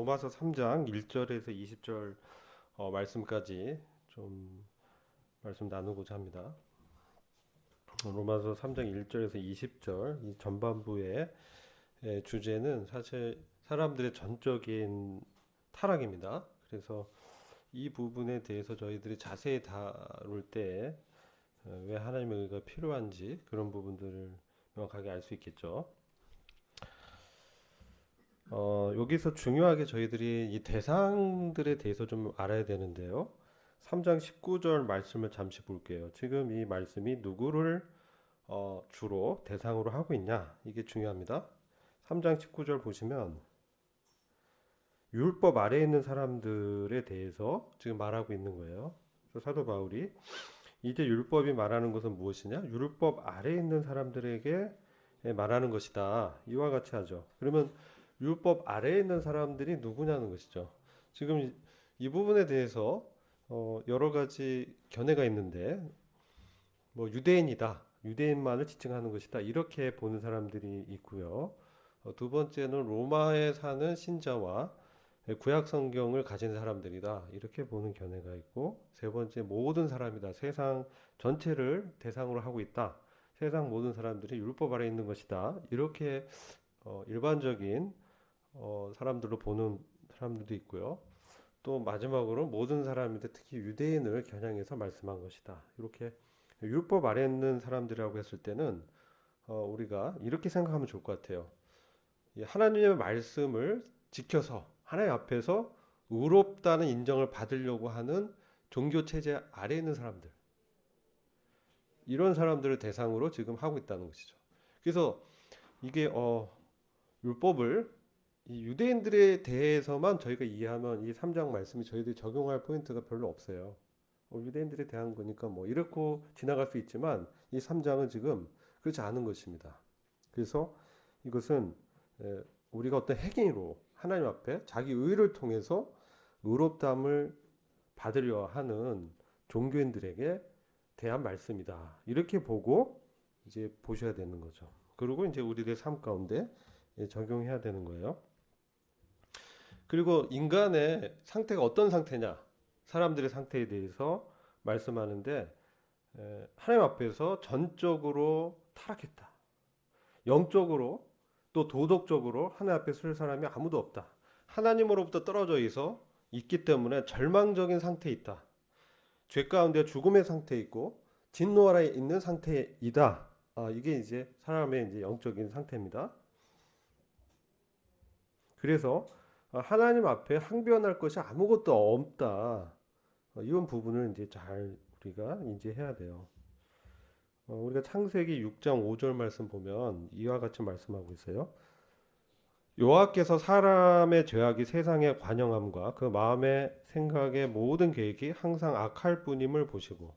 로마서 3장 1절에서 20절 말씀까지 좀 말씀 나누고자 합니다. 로마서 3장 1절에서 20절 이 전반부의 주제는 사실 사람들의 전적인 타락입니다. 그래서 이 부분에 대해서 저희들이 자세히 다룰 때 왜 하나님의 의가 필요한지 그런 부분들을 명확하게 알 수 있겠죠. 여기서 중요하게 저희들이 이 대상들에 대해서 좀 알아야 되는데요. 3장 19절 말씀을 잠시 볼게요. 지금 이 말씀이 누구를 주로 대상으로 하고 있냐? 이게 중요합니다. 3장 19절 보시면 율법 아래에 있는 사람들에 대해서 지금 말하고 있는 거예요. 그래서 사도 바울이 이제 율법이 말하는 것은 무엇이냐? 율법 아래에 있는 사람들에게 말하는 것이다. 이와 같이 하죠. 그러면 율법 아래에 있는 사람들이 누구냐는 것이죠. 지금 이 부분에 대해서 여러 가지 견해가 있는데 뭐 유대인이다. 유대인만을 지칭하는 것이다. 이렇게 보는 사람들이 있고요. 두 번째는 로마에 사는 신자와 구약 성경을 가진 사람들이다. 이렇게 보는 견해가 있고, 세 번째 모든 사람이다. 세상 전체를 대상으로 하고 있다. 세상 모든 사람들이 율법 아래 있는 것이다. 이렇게 일반적인 사람들로 보는 사람들도 있고요. 또 마지막으로 모든 사람인데 특히 유대인을 겨냥해서 말씀한 것이다. 이렇게 율법 아래 있는 사람들이라고 했을 때는 우리가 이렇게 생각하면 좋을 것 같아요. 하나님의 말씀을 지켜서 하나님 앞에서 의롭다는 인정을 받으려고 하는 종교 체제 아래에 있는 사람들, 이런 사람들을 대상으로 지금 하고 있다는 것이죠. 그래서 이게 율법을 이 유대인들에 대해서만 저희가 이해하면 이 3장 말씀이 저희들이 적용할 포인트가 별로 없어요. 유대인들에 대한 거니까 뭐 이렇고 지나갈 수 있지만 이 3장은 지금 그렇지 않은 것입니다. 그래서 이것은 우리가 어떤 행위로 하나님 앞에 자기 의를 통해서 의롭다함을 받으려 하는 종교인들에게 대한 말씀이다. 이렇게 보고 이제 보셔야 되는 거죠. 그리고 이제 우리들의 삶 가운데 적용해야 되는 거예요. 그리고 인간의 상태가 어떤 상태냐, 사람들의 상태에 대해서 말씀하는데 하나님 앞에서 전적으로 타락했다. 영적으로 또 도덕적으로 하나님 앞에 설 사람이 아무도 없다. 하나님으로부터 떨어져 있어 있기 때문에 절망적인 상태에 있다. 죄 가운데 죽음의 상태에 있고 진노 아래에 있는 상태이다. 이게 이제 사람의 이제 영적인 상태입니다. 그래서 하나님 앞에 항변할 것이 아무것도 없다. 이런 부분을 이제 잘 우리가 인지해야 돼요. 우리가 창세기 6장 5절 말씀 보면 이와 같이 말씀하고 있어요. 여호와께서 사람의 죄악이 세상에 관영함과 그 마음의 생각의 모든 계획이 항상 악할 뿐임을 보시고,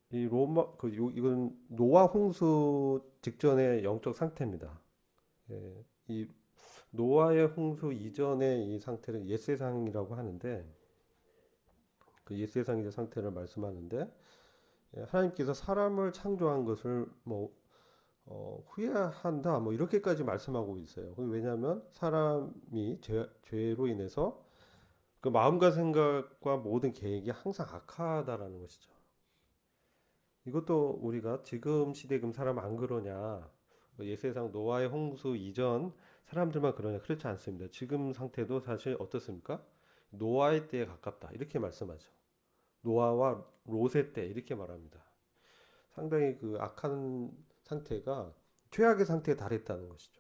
이 이건 노아 홍수 직전의 영적 상태입니다. 이 노아의 홍수 이전의 이 상태를 옛세상이라고 하는데, 그 옛세상의 상태를 말씀하는데, 하나님께서 사람을 창조한 것을 뭐 후회한다 뭐 이렇게까지 말씀하고 있어요. 왜냐하면 사람이 죄로 인해서 그 마음과 생각과 모든 계획이 항상 악하다라는 것이죠. 이것도 우리가 지금 시대금 사람 안 그러냐, 옛세상 노아의 홍수 이전 사람들만 그러냐, 그렇지 않습니다. 지금 상태도 사실 어떻습니까? 노아의 때에 가깝다 이렇게 말씀하죠. 노아와 롯의 때 이렇게 말합니다. 상당히 그 악한 상태가 최악의 상태에 달했다는 것이죠.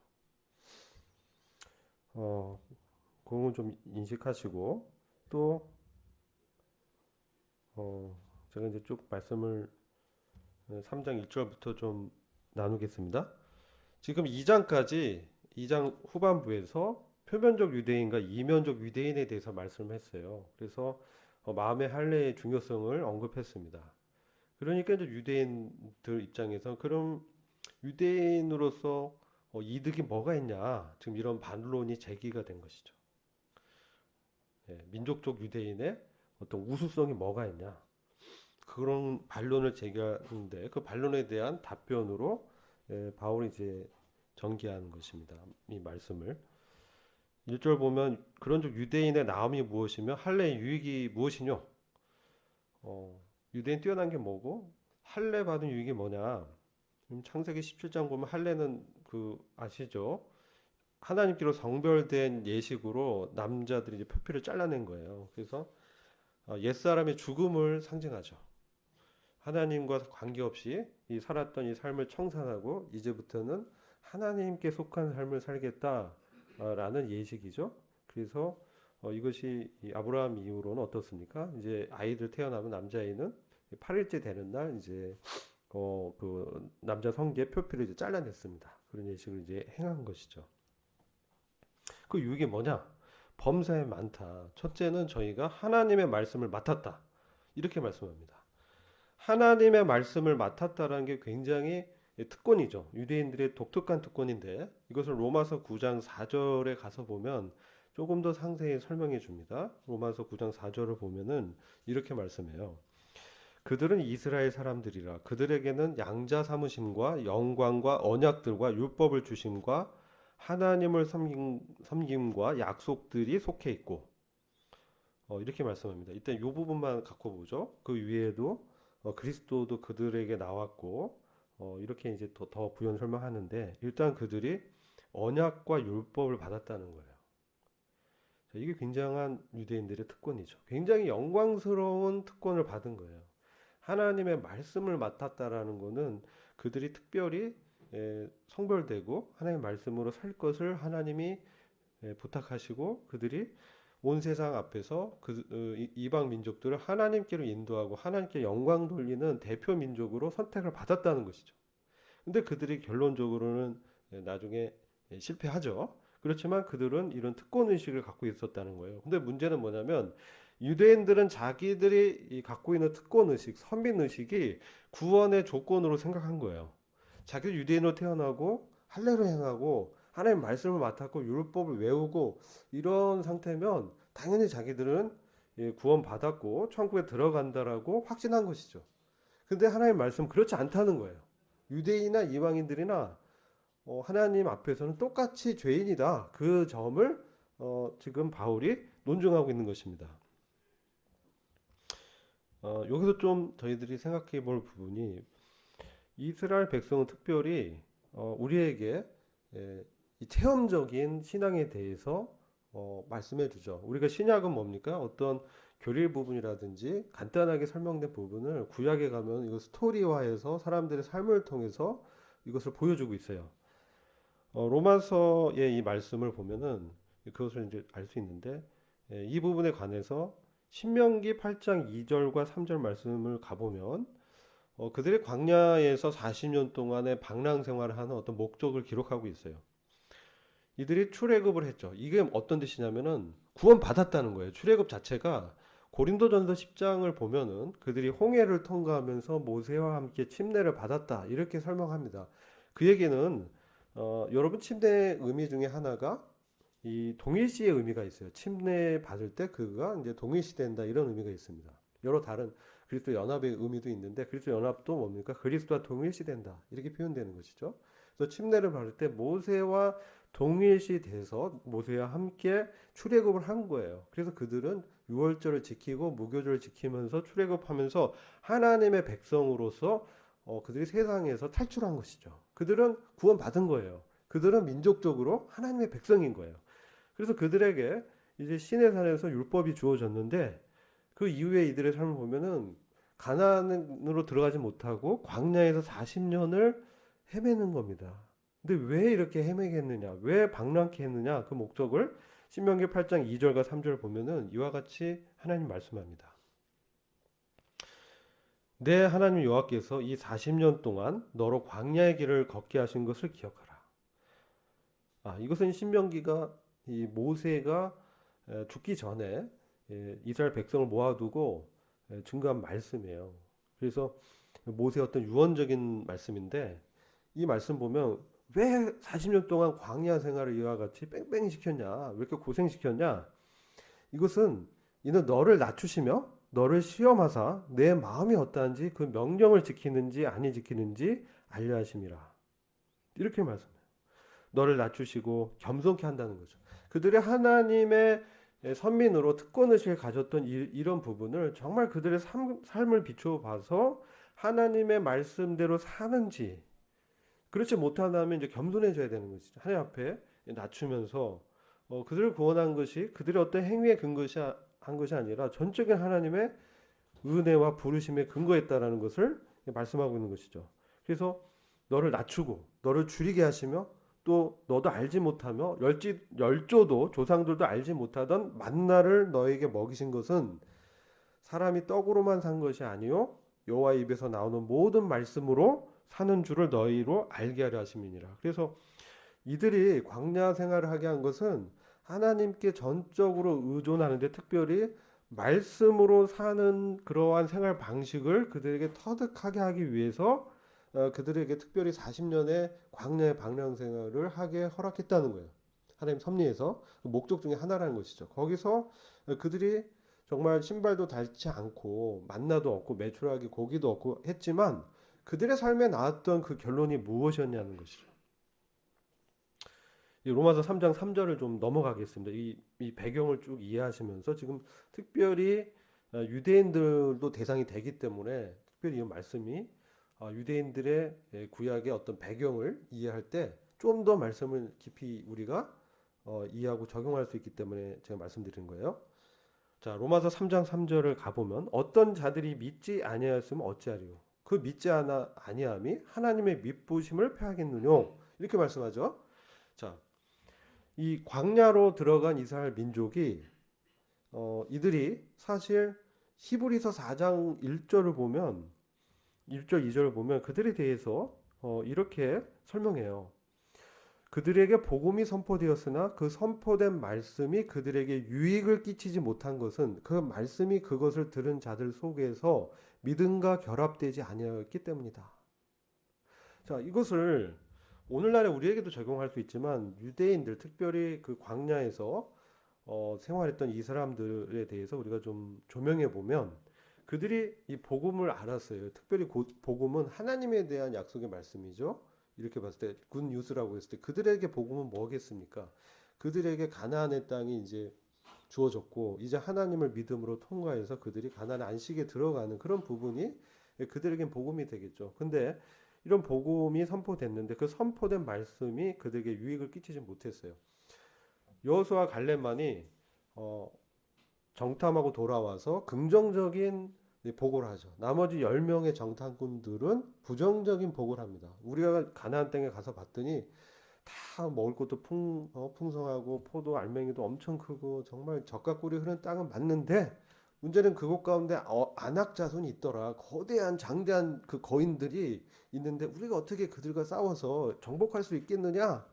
그건 좀 인식하시고 또 제가 이제 쭉 말씀을 3장 1절부터 좀 나누겠습니다. 지금 2장까지 2장 후반부에서 표면적 유대인과 이면적 유대인에 대해서 말씀했어요. 그래서 마음의 할례의 중요성을 언급했습니다. 그러니까 이제 유대인들 입장에서 그럼 유대인으로서 이득이 뭐가 있냐, 지금 이런 반론이 제기가 된 것이죠. 민족적 유대인의 어떤 우수성이 뭐가 있냐, 그런 반론을 제기하는데 그 반론에 대한 답변으로 바울이 이제 전개하는 것입니다. 이 말씀을 1절 보면 그런즉 유대인의 나음이 무엇이며 할례의 유익이 무엇이뇨? 유대인 뛰어난 게 뭐고 할례 받은 유익이 뭐냐? 창세기 17장 보면 할례는 그 아시죠? 하나님께로 성별된 예식으로 남자들이 이제 표피를 잘라낸 거예요. 그래서 옛사람의 죽음을 상징하죠. 하나님과 관계없이 이 살았던 이 삶을 청산하고 이제부터는 하나님께 속한 삶을 살겠다라는 예식이죠. 그래서 이것이 이 아브라함 이후로는 어떻습니까? 이제 아이들 태어나면 남자아이는 8일째 되는 날 이제 그 남자 성기의 표피를 이제 잘라냈습니다. 그런 예식을 이제 행한 것이죠. 그 유익이 뭐냐? 범사에 많다. 첫째는 저희가 하나님의 말씀을 맡았다. 이렇게 말씀합니다. 하나님의 말씀을 맡았다라는 게 굉장히 특권이죠. 유대인들의 독특한 특권인데 이것을 로마서 9장 4절에 가서 보면 조금 더 상세히 설명해 줍니다. 로마서 9장 4절을 보면은 이렇게 말씀해요. 그들은 이스라엘 사람들이라 그들에게는 양자 삼으심과 영광과 언약들과 율법을 주심과 하나님을 섬김과 약속들이 속해 있고 이렇게 말씀합니다. 일단 이 부분만 갖고 보죠. 그 위에도 그리스도도 그들에게 나왔고 이렇게 이제 더 부연 설명하는데 일단 그들이 언약과 율법을 받았다는 거예요. 이게 굉장한 유대인들의 특권이죠. 굉장히 영광스러운 특권을 받은 거예요. 하나님의 말씀을 맡았다라는 것은 그들이 특별히 성별되고 하나님의 말씀으로 살 것을 하나님이 부탁하시고 그들이 온 세상 앞에서 이방 민족들을 하나님께로 인도하고 하나님께 영광 돌리는 대표 민족으로 선택을 받았다는 것이죠. 근데 그들이 결론적으로는 나중에 실패하죠. 그렇지만 그들은 이런 특권 의식을 갖고 있었다는 거예요. 근데 문제는 뭐냐면 유대인들은 자기들이 갖고 있는 특권 의식, 선민 의식이 구원의 조건으로 생각한 거예요. 자기도 유대인으로 태어나고 할례로 행하고 하나님 말씀을 맡았고 율법을 외우고 이런 상태면 당연히 자기들은 구원 받았고 천국에 들어간다라고 확신한 것이죠. 근데 하나님 말씀 그렇지 않다는 거예요. 유대인이나 이방인들이나 하나님 앞에서는 똑같이 죄인이다. 그 점을 지금 바울이 논증하고 있는 것입니다. 여기서 좀 저희들이 생각해 볼 부분이 이스라엘 백성은 특별히 우리에게 이 체험적인 신앙에 대해서 말씀해 주죠. 우리가 신약은 뭡니까? 어떤 교리 부분이라든지 간단하게 설명된 부분을 구약에 가면 이거 스토리화해서 사람들의 삶을 통해서 이것을 보여주고 있어요. 로마서의 이 말씀을 보면은 그것을 이제 알 수 있는데 이 부분에 관해서 신명기 8장 2절과 3절 말씀을 가보면 그들의 광야에서 40년 동안의 방랑 생활을 하는 어떤 목적을 기록하고 있어요. 이들이 출애굽을 했죠. 이게 어떤 뜻이냐면은 구원 받았다는 거예요. 출애굽 자체가 고린도전서 10장을 보면은 그들이 홍해를 통과하면서 모세와 함께 침례를 받았다 이렇게 설명합니다. 그 얘기는 여러분 침례의 의미 중에 하나가 이 동일시의 의미가 있어요. 침례 받을 때 그가 이제 동일시된다 이런 의미가 있습니다. 여러 다른 그리스도 연합의 의미도 있는데 그리스도 연합도 뭡니까? 그리스도와 동일시된다 이렇게 표현되는 것이죠. 그래서 침례를 받을 때 모세와 동일시돼서 모세와 함께 출애굽을 한 거예요. 그래서 그들은 유월절을 지키고 무교절을 지키면서 출애굽하면서 하나님의 백성으로서 그들이 세상에서 탈출한 것이죠. 그들은 구원받은 거예요. 그들은 민족적으로 하나님의 백성인 거예요. 그래서 그들에게 이제 시내산에서 율법이 주어졌는데 그 이후에 이들의 삶을 보면은 가나안으로 들어가지 못하고 광야에서 40년을 헤매는 겁니다. 근데 왜 이렇게 헤매게 했느냐? 왜 방랑케 했느냐? 그 목적을 신명기 8장 2절과 3절 보면은 이와 같이 하나님 말씀합니다. 내 하나님 여호와께서 이 40년 동안 너로 광야의 길을 걷게 하신 것을 기억하라. 이것은 신명기가 이 모세가 죽기 전에 이스라엘 백성을 모아두고 증거한 말씀이에요. 그래서 모세의 어떤 유언적인 말씀인데 이 말씀 보면 왜 40년 동안 광야 생활을 이와 같이 뺑뺑이 시켰냐? 왜 이렇게 고생시켰냐? 이것은 이는 너를 낮추시며 너를 시험하사 내 마음이 어떠한지 그 명령을 지키는지 아니 지키는지 알려 하심이라. 이렇게 말씀해요. 너를 낮추시고 겸손케 한다는 거죠. 그들이 하나님의 선민으로 특권의식을 가졌던 이런 부분을 정말 그들의 삶을 비추어 봐서 하나님의 말씀대로 사는지, 그렇지 못하다면 이제 겸손해져야 되는 것이죠. 하나님 앞에 낮추면서 그들을 구원한 것이 그들의 어떤 행위에 한 것이 아니라 전적인 하나님의 은혜와 부르심에 근거했다라는 것을 말씀하고 있는 것이죠. 그래서 너를 낮추고 너를 줄이게 하시며 또 너도 알지 못하며 열조도 조상들도 알지 못하던 만나를 너에게 먹이신 것은 사람이 떡으로만 산 것이 아니요 여호와 입에서 나오는 모든 말씀으로 사는 줄을 너희로 알게 하려 하심이니라. 그래서 이들이 광야 생활을 하게 한 것은 하나님께 전적으로 의존하는데, 특별히 말씀으로 사는 그러한 생활 방식을 그들에게 터득하게 하기 위해서 그들에게 특별히 40년의 광야의 방랑 생활을 하게 허락했다는 거예요. 하나님 섭리에서 목적 중에 하나라는 것이죠. 거기서 그들이 정말 신발도 닳지 않고 만나도 없고 메추라기 고기도 없고 했지만 그들의 삶에 나왔던 그 결론이 무엇이었냐는 것이죠. 로마서 3장 3절을 좀 넘어가겠습니다. 이 배경을 쭉 이해하시면서 지금 특별히 유대인들도 대상이 되기 때문에 특별히 이 말씀이 유대인들의 구약의 어떤 배경을 이해할 때 좀 더 말씀을 깊이 우리가 이해하고 적용할 수 있기 때문에 제가 말씀드린 거예요. 자, 로마서 3장 3절을 가보면 어떤 자들이 믿지 아니하였으면 어찌하리요? 그 믿지 아니함이 하나님의 미쁘심을 패하겠느뇨? 이렇게 말씀하죠. 자, 이 광야로 들어간 이스라엘 민족이 이들이 사실 히브리서 4장 1절을 보면 1절 2절을 보면 그들에 대해서 이렇게 설명해요. 그들에게 복음이 선포되었으나 그 선포된 말씀이 그들에게 유익을 끼치지 못한 것은 그 말씀이 그것을 들은 자들 속에서 믿음과 결합되지 아니하였기 때문이다. 자, 이것을 오늘날에 우리에게도 적용할 수 있지만 유대인들, 특별히 그 광야에서 생활했던 이 사람들에 대해서 우리가 좀 조명해 보면 그들이 이 복음을 알았어요. 특별히 복음은 하나님에 대한 약속의 말씀이죠. 이렇게 봤을 때 굿뉴스라고 했을 때 그들에게 복음은 뭐겠습니까? 그들에게 가나안의 땅이 이제 주어졌고 이제 하나님을 믿음으로 통과해서 그들이 가나안 안식에 들어가는 그런 부분이 그들에겐 복음이 되겠죠. 근데 이런 복음이 선포됐는데 그 선포된 말씀이 그들에게 유익을 끼치지 못했어요. 여호수아 갈렙만이 정탐하고 돌아와서 긍정적인 보고를 하죠. 나머지 10명의 정탐꾼들은 부정적인 보고를 합니다. 우리가 가나안 땅에 가서 봤더니 다 먹을 것도 풍성하고 포도 알맹이도 엄청 크고 정말 젖과 꿀이 흐르는 땅은 맞는데 문제는 그곳 가운데 안악 자손이 있더라. 거대한 장대한 그 거인들이 있는데 우리가 어떻게 그들과 싸워서 정복할 수 있겠느냐?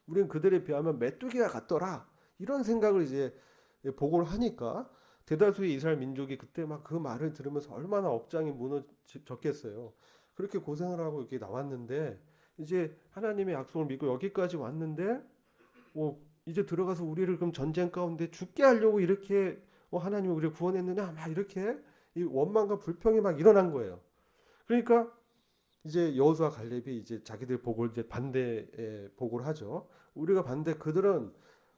우리는 그들에 비하면 메뚜기가 같더라. 이런 생각을 이제 보고를 하니까 대다수의 이스라엘 민족이 그때 막 그 말을 들으면서 얼마나 억장이 무너졌겠어요. 그렇게 고생을 하고 이렇게 나왔는데 이제 하나님의 약속을 믿고 여기까지 왔는데 이제 들어가서 우리를 그럼 전쟁 가운데 죽게 하려고 이렇게 하나님이 우리를 구원했느냐 막 이렇게 이 원망과 불평이 막 일어난 거예요. 그러니까 이제 여호수아 갈렙이 이제 자기들 보고를 이제 반대 보고를 하죠. 우리가 반대 그들은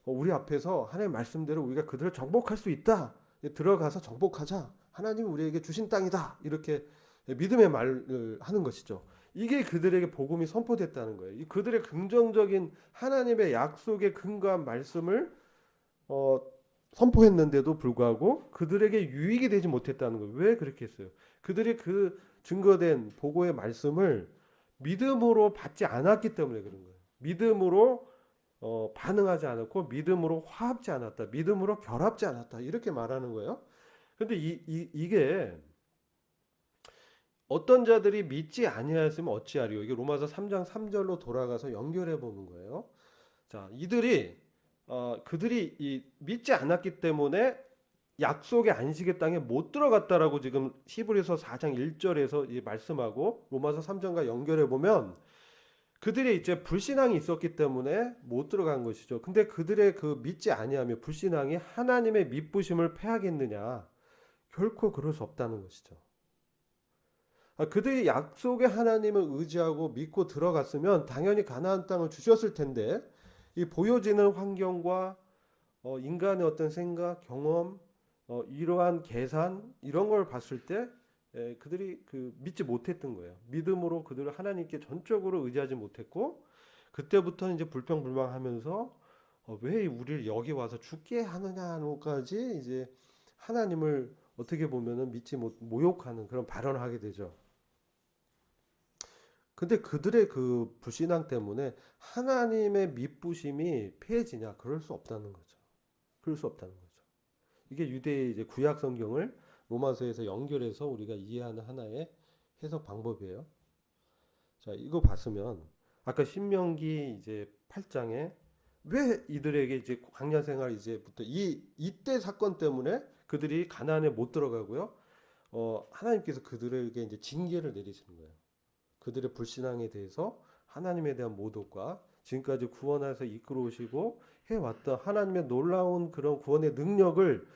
우리 앞에서 하나님의 말씀대로 우리가 그들을 정복할 수 있다. 들어가서 정복하자. 하나님이 우리에게 주신 땅이다. 이렇게 믿음의 말을 하는 것이죠. 이게 그들에게 복음이 선포됐다는 거예요. 그들의 긍정적인 하나님의 약속에 근거한 말씀을 선포했는데도 불구하고 그들에게 유익이 되지 못했다는 거예요. 왜 그렇게 했어요? 그들이 그 증거된 보고의 말씀을 믿음으로 받지 않았기 때문에 그런 거예요. 믿음으로 반응하지 않았고 믿음으로 화합지 않았다. 믿음으로 결합지 않았다. 이렇게 말하는 거예요. 근데 이게 어떤 자들이 믿지 아니하였으면 어찌하리요. 이게 로마서 3장 3절로 돌아가서 연결해 보는 거예요. 자, 그들이 믿지 않았기 때문에 약속의 안식의 땅에 못 들어갔다라고 지금 히브리서 4장 1절에서 말씀하고 로마서 3장과 연결해 보면 그들의 이제 불신앙이 있었기 때문에 못 들어간 것이죠. 근데 그들의 그 믿지 아니하며 불신앙이 하나님의 미쁘심을 패하겠느냐? 결코 그럴 수 없다는 것이죠. 그들이 약속의 하나님을 의지하고 믿고 들어갔으면 당연히 가나안 땅을 주셨을 텐데 이 보여지는 환경과 인간의 어떤 생각, 경험, 이러한 계산 이런 걸 봤을 때 그들이 믿지 못했던 거예요. 믿음으로 그들을 하나님께 전적으로 의지하지 못했고 그때부터 이제 불평불만하면서 왜 우리를 여기 와서 죽게 하느냐까지 이제 하나님을 어떻게 보면은 믿지 못 모욕하는 그런 발언을 하게 되죠. 근데 그들의 그 불신앙 때문에 하나님의 믿부심이 패해지냐? 그럴 수 없다는 거죠. 그럴 수 없다는 거죠. 이게 유대의 이제 구약 성경을 로마서에서 연결해서 우리가 이해하는 하나의 해석 방법이에요. 자, 이거 봤으면 아까 신명기 이제 8장에 왜 이들에게 이제 광야 생활 이제부터 이때 사건 때문에 그들이 가나안에 못 들어가고요. 하나님께서 그들에게 이제 징계를 내리시는 거예요. 그들의 불신앙에 대해서 하나님에 대한 모독과 지금까지 구원해서 이끌어 오시고 해왔던 하나님의 놀라운 그런 구원의 능력을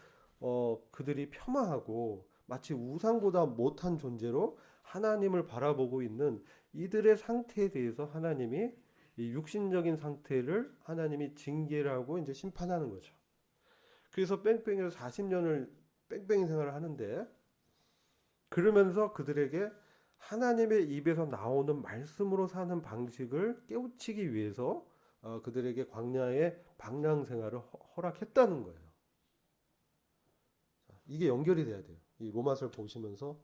그들이 폄하하고 마치 우상보다 못한 존재로 하나님을 바라보고 있는 이들의 상태에 대해서 하나님이 이 육신적인 상태를 하나님이 징계를 하고 이제 심판하는 거죠. 그래서 뺑뺑이로 40년을 뺑뺑이 생활을 하는데 그러면서 그들에게 하나님의 입에서 나오는 말씀으로 사는 방식을 깨우치기 위해서 그들에게 광야의 방랑 생활을 허락했다는 거예요. 이게 연결이 돼야 돼요. 이 로마서를 보시면서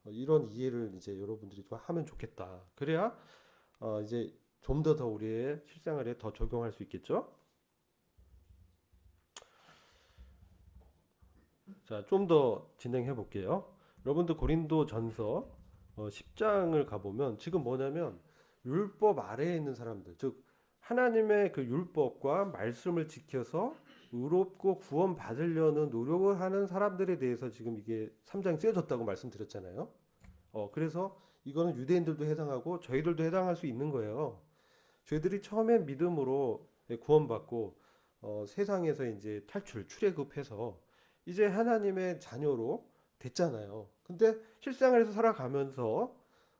이런 이해를 이제 여러분들이 좀 하면 좋겠다. 그래야 이제 좀 더 우리의 실생활에 더 적용할 수 있겠죠? 자, 좀 더 진행해 볼게요. 여러분들 고린도 전서 10장을 가보면 지금 뭐냐면 율법 아래에 있는 사람들, 즉 하나님의 그 율법과 말씀을 지켜서 의롭고 구원 받으려는 노력을 하는 사람들에 대해서 지금 이게 3장이 쓰여졌다고 말씀드렸잖아요. 그래서 이거는 유대인들도 해당하고 저희들도 해당할 수 있는 거예요. 저희들이 처음에 믿음으로 구원받고 세상에서 이제 출애굽해서 이제 하나님의 자녀로 됐잖아요. 근데 실생활에서 살아가면서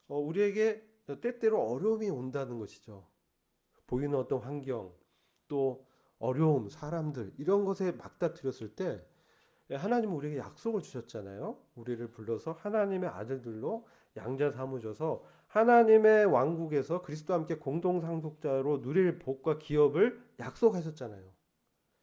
우리에게 때때로 어려움이 온다는 것이죠. 보이는 어떤 환경, 또 어려움, 사람들 이런 것에 맞닥뜨렸을 때 하나님은 우리에게 약속을 주셨잖아요. 우리를 불러서 하나님의 아들들로 양자 삼으셔서 하나님의 왕국에서 그리스도와 함께 공동 상속자로 누릴 복과 기업을 약속하셨잖아요.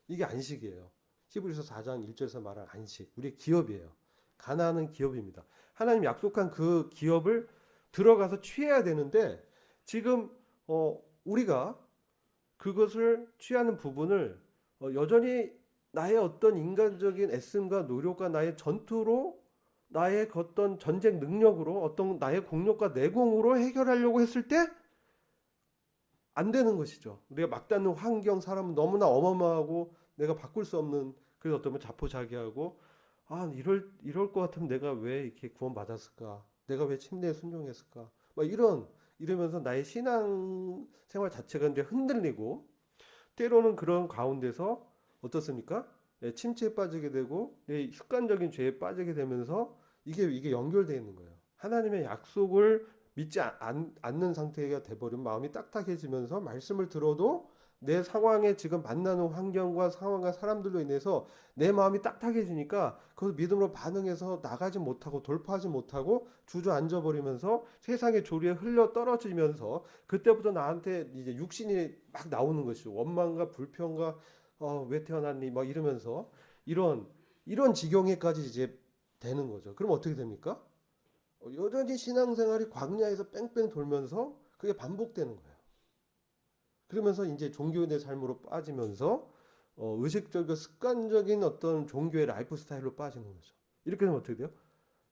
이게 안식이에요. 히브리서 4장 1절에서 말한 안식, 우리의 기업이에요. 가나안은 기업입니다. 하나님 약속한 그 기업을 들어가서 취해야 되는데 지금 우리가 그것을 취하는 부분을 여전히 나의 어떤 인간적인 애씀과 노력과 나의 전투로 나의 어떤 전쟁 능력으로 어떤 나의 공력과 내공으로 해결하려고 했을 때 안 되는 것이죠. 우리가 막닿는 환경, 사람은 너무나 어마어마하고 내가 바꿀 수 없는 그래서 어쩌면 자포자기하고 이럴 것 같으면 내가 왜 이렇게 구원받았을까? 내가 왜 침례에 순종했을까? 막 이러면서 나의 신앙 생활 자체가 이제 흔들리고 때로는 그런 가운데서 어떻습니까? 침체에 빠지게 되고 습관적인 죄에 빠지게 되면서 이게 연결되어 있는 거예요. 하나님의 약속을 믿지 않는 상태가 돼버리면 마음이 딱딱해지면서 말씀을 들어도 내 상황에 지금 만나는 환경과 상황과 사람들로 인해서 내 마음이 딱딱해지니까 그 믿음으로 반응해서 나가지 못하고 돌파하지 못하고 주저앉아 버리면서 세상의 조리에 흘러 떨어지면서 그때부터 나한테 이제 육신이 막 나오는 것이죠. 원망과 불평과 왜 태어났니 막 이러면서 이런 지경에까지 이제 되는 거죠. 그럼 어떻게 됩니까? 여전히 신앙생활이 광야에서 뺑뺑 돌면서 그게 반복되는 거예요. 그러면서 이제 종교의 삶으로 빠지면서 의식적이고 습관적인 어떤 종교의 라이프 스타일로 빠지는 거죠. 이렇게 되면 어떻게 돼요?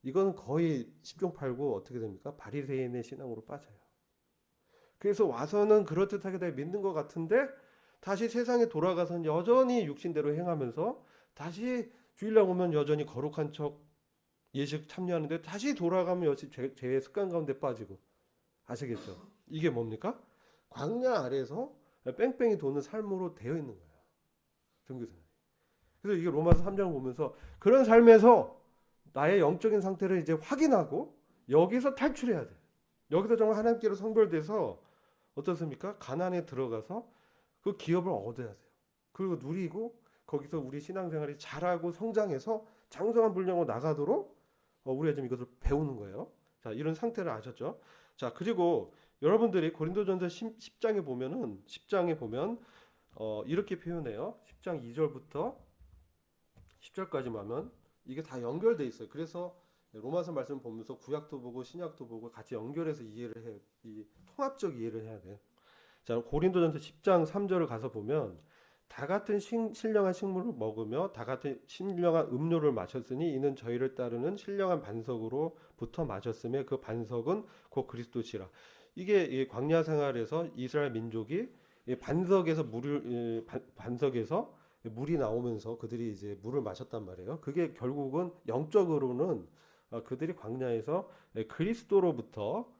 이건 거의 10종 8구 어떻게 됩니까? 바리새인의 신앙으로 빠져요. 그래서 와서는 그럴듯하게 다 믿는 것 같은데 다시 세상에 돌아가서는 여전히 육신대로 행하면서 다시 주일날 오면 여전히 거룩한 척 예식 참여하는데 다시 돌아가면 역시 죄의 습관 가운데 빠지고 아시겠죠? 이게 뭡니까? 광야 아래에서 뺑뺑이 도는 삶으로 되어 있는 거예요. 종교생활. 그래서 이게 로마서 3장 보면서 그런 삶에서 나의 영적인 상태를 이제 확인하고 여기서 탈출해야 돼. 여기서 정말 하나님께로 성별돼서 어떻습니까? 가나안에 들어가서 그 기업을 얻어야 돼요. 그리고 누리고 거기서 우리 신앙생활이 잘하고 성장해서 장성한 분량으로 나가도록 우리가 지금 이것을 배우는 거예요. 자, 이런 상태를 아셨죠? 자, 그리고 여러분들이 고린도전서 10장에 보면은 10장에 보면 이렇게 표현해요. 10장 2절부터 10절까지 보면 이게 다 연결돼 있어요. 그래서 로마서 말씀 보면서 구약도 보고 신약도 보고 같이 연결해서 이해를 해. 이 통합적 이해를 해야 돼. 자, 고린도전서 10장 3절을 가서 보면 다 같은 신령한 식물을 먹으며 다 같은 신령한 음료를 마셨으니 이는 저희를 따르는 신령한 반석으로부터 마셨으며 그 반석은 곧 그리스도시라. 이게 이 광야 생활에서 이스라엘 민족이 이 반석에서 물이 나오면서 그들이 이제 물을 마셨단 말이에요. 그게 결국은 영적으로는 그들이 광야에서 그리스도로부터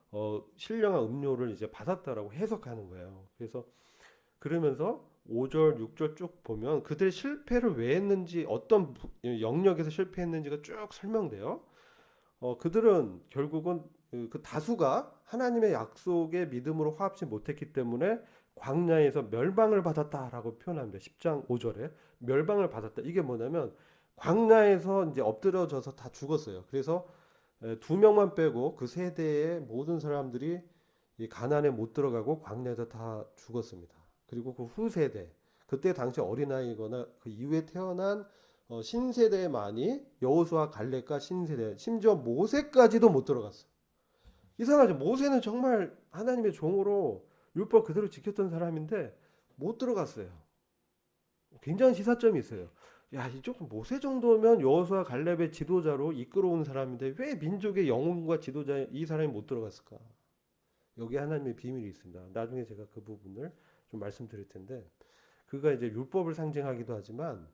신령한 음료를 이제 받았다라고 해석하는 거예요. 그래서 그러면서 5절, 6절 쭉 보면 그들의 실패를 왜 했는지 어떤 영역에서 실패했는지가 쭉 설명돼요. 그들은 결국은 그 다수가 하나님의 약속에 믿음으로 화합치 못했기 때문에 광야에서 멸망을 받았다라고 표현합니다. 10장 5절에 멸망을 받았다. 이게 뭐냐면 광야에서 이제 엎드려져서 다 죽었어요. 그래서 두 명만 빼고 그 세대의 모든 사람들이 이 가나안에 못 들어가고 광야에서 다 죽었습니다. 그리고 그 후세대, 그때 당시 어린아이거나 그 이후에 태어난 신세대만이 여호수아 갈렙과 신세대, 심지어 모세까지도 못 들어갔어. 이상하죠. 모세는 정말 하나님의 종으로 율법 그대로 지켰던 사람인데 못 들어갔어요. 굉장히 시사점이 있어요. 야, 이쪽 모세 정도면 여호수아 갈렙의 지도자로 이끌어온 사람인데 왜 민족의 영웅과 지도자 이 사람이 못 들어갔을까? 여기 하나님의 비밀이 있습니다. 나중에 제가 그 부분을 좀 말씀드릴 텐데, 그가 이제 율법을 상징하기도 하지만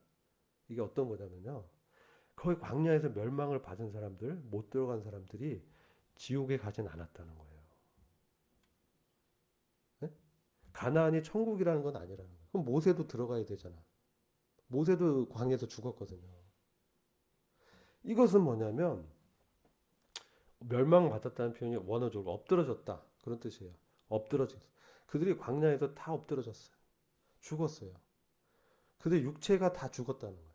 이게 어떤 거냐면요. 거기 광야에서 멸망을 받은 사람들, 못 들어간 사람들이 지옥에 가진 않았다는 거예요. 네? 가나안이 천국이라는 건 아니라는 거예요. 그럼 모세도 들어가야 되잖아. 모세도 광야에서 죽었거든요. 이것은 뭐냐면 멸망받았다는 표현이 원어적으로 엎드러졌다 그런 뜻이에요. 엎드러졌어. 그들이 광야에서 다 엎드러졌어요. 죽었어요. 그들의 육체가 다 죽었다는 거예요.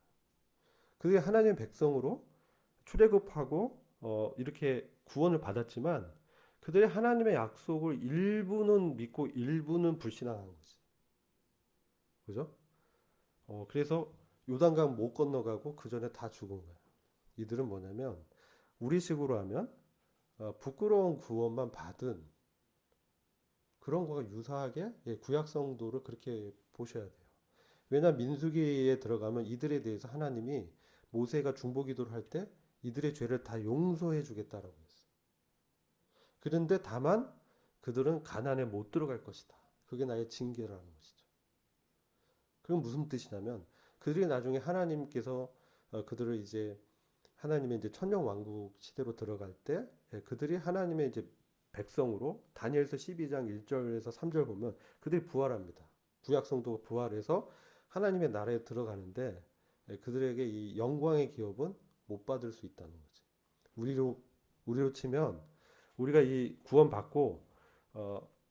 그들이 하나님의 백성으로 출애굽하고 이렇게 구원을 받았지만 그들이 하나님의 약속을 일부는 믿고 일부는 불신앙한 거지. 그죠? 그래서 요단강 못 건너가고 그 전에 다 죽은 거예요. 이들은 뭐냐면 우리식으로 하면 부끄러운 구원만 받은 그런 거가 유사하게 구약 성도를 그렇게 보셔야 돼요. 왜냐 민수기에 들어가면 이들에 대해서 하나님이 모세가 중보기도를 할 때 이들의 죄를 다 용서해 주겠다라고 했어요. 그런데 다만 그들은 가나안에 못 들어갈 것이다. 그게 나의 징계라는 것이죠. 그건 무슨 뜻이냐면 그들이 나중에 하나님께서 그들을 이제 하나님의 이제 천년 왕국 시대로 들어갈 때 그들이 하나님의 이제 백성으로 다니엘서 12장 1절에서 3절 보면 그들이 부활합니다. 구약 성도가 부활해서 하나님의 나라에 들어가는데 그들에게 이 영광의 기업은 못 받을 수 있다는 거지. 우리로 치면 우리가 이 구원 받고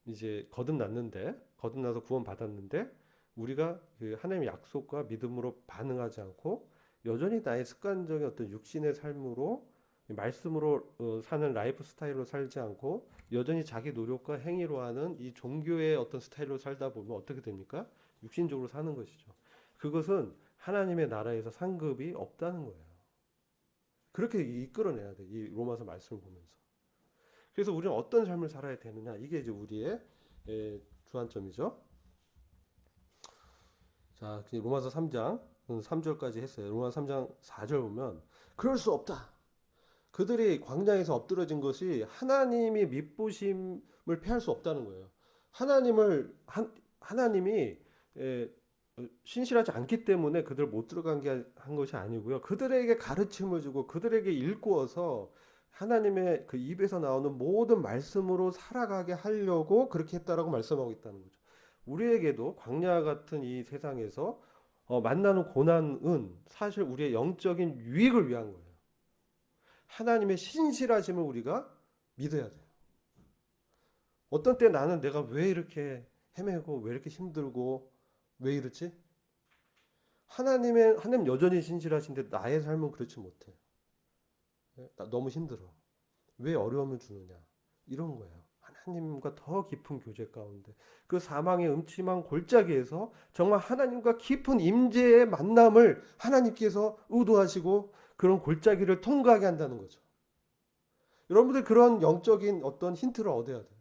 이제 거듭나서 구원 받았는데 우리가 그 하나님의 약속과 믿음으로 반응하지 않고 여전히 나의 습관적인 어떤 육신의 삶으로 말씀으로 사는 라이프 스타일로 살지 않고 여전히 자기 노력과 행위로 하는 이 종교의 어떤 스타일로 살다 보면 어떻게 됩니까? 육신적으로 사는 것이죠. 그것은 하나님의 나라에서 상급이 없다는 거예요. 그렇게 이끌어내야 돼. 이 로마서 말씀을 보면서. 그래서 우리는 어떤 삶을 살아야 되느냐. 이게 이제 우리의 주안점이죠. 자, 로마서 3장 3절까지 했어요. 로마서 3장 4절 보면 그럴 수 없다. 그들이 광야에서 엎드러진 것이 하나님이 미쁘심을 패할 수 없다는 거예요. 하나님이 신실하지 않기 때문에 그들 못 들어간 게 한 것이 아니고요. 그들에게 가르침을 주고 그들에게 일구어서 하나님의 그 입에서 나오는 모든 말씀으로 살아가게 하려고 그렇게 했다라고 말씀하고 있다는 거죠. 우리에게도 광야 같은 이 세상에서 만나는 고난은 사실 우리의 영적인 유익을 위한 거예요. 하나님의 신실하심을 우리가 믿어야 돼요. 어떤 때 나는 내가 왜 이렇게 헤매고 왜 이렇게 힘들고 왜 이렇지? 하나님 여전히 신실하신데 나의 삶은 그렇지 못해. 나 너무 힘들어. 왜 어려움을 주느냐? 이런 거예요. 하나님과 더 깊은 교제 가운데 그 사망의 음침한 골짜기에서 정말 하나님과 깊은 임재의 만남을 하나님께서 의도하시고 그런 골짜기를 통과하게 한다는 거죠. 여러분들 그런 영적인 어떤 힌트를 얻어야 돼요.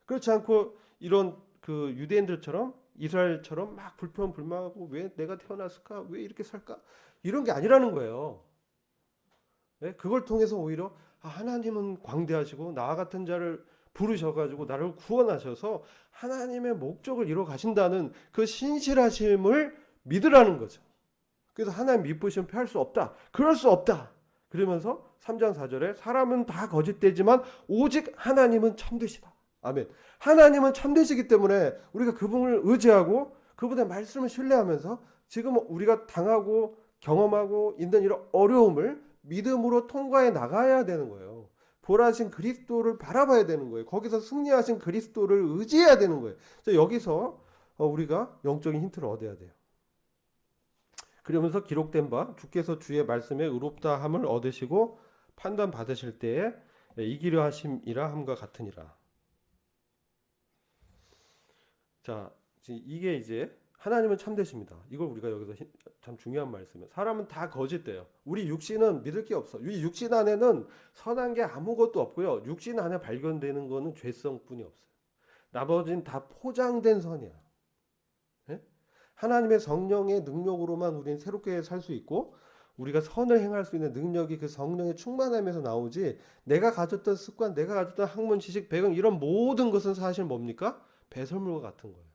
그렇지 않고 이런 그 유대인들처럼 이스라엘처럼 막 불평불만하고 왜 내가 태어났을까? 왜 이렇게 살까? 이런 게 아니라는 거예요. 네? 그걸 통해서 오히려 하나님은 광대하시고 나 같은 자를 부르셔가지고 나를 구원하셔서 하나님의 목적을 이루어 가신다는 그 신실하심을 믿으라는 거죠. 그래서 하나님 믿으시면 피할 수 없다. 그럴 수 없다. 그러면서 3장 4절에 사람은 다 거짓되지만 오직 하나님은 참되시다. 아멘. 하나님은 참되시기 때문에 우리가 그분을 의지하고 그분의 말씀을 신뢰하면서 지금 우리가 당하고 경험하고 있는 이런 어려움을 믿음으로 통과해 나가야 되는 거예요. 보라신 그리스도를 바라봐야 되는 거예요. 거기서 승리하신 그리스도를 의지해야 되는 거예요. 여기서 우리가 영적인 힌트를 얻어야 돼요. 그러면서 기록된 바 주께서 주의 말씀에 의롭다함을 얻으시고 판단 받으실 때에 이기려 하심이라 함과 같으니라. 자, 이게 이제 하나님은 참되십니다. 이걸 우리가 여기서 참 중요한 말씀이에요. 사람은 다 거짓돼요. 우리 육신은 믿을 게 없어. 이 육신 안에는 선한 게 아무것도 없고요. 육신 안에 발견되는 거는 죄성뿐이 없어요. 나머지는 다 포장된 선이야. 예? 하나님의 성령의 능력으로만 우리는 새롭게 살 수 있고 우리가 선을 행할 수 있는 능력이 그 성령의 충만함에서 나오지 내가 가졌던 습관, 내가 가졌던 학문, 지식, 배경 이런 모든 것은 사실 뭡니까? 배설물과 같은 거예요.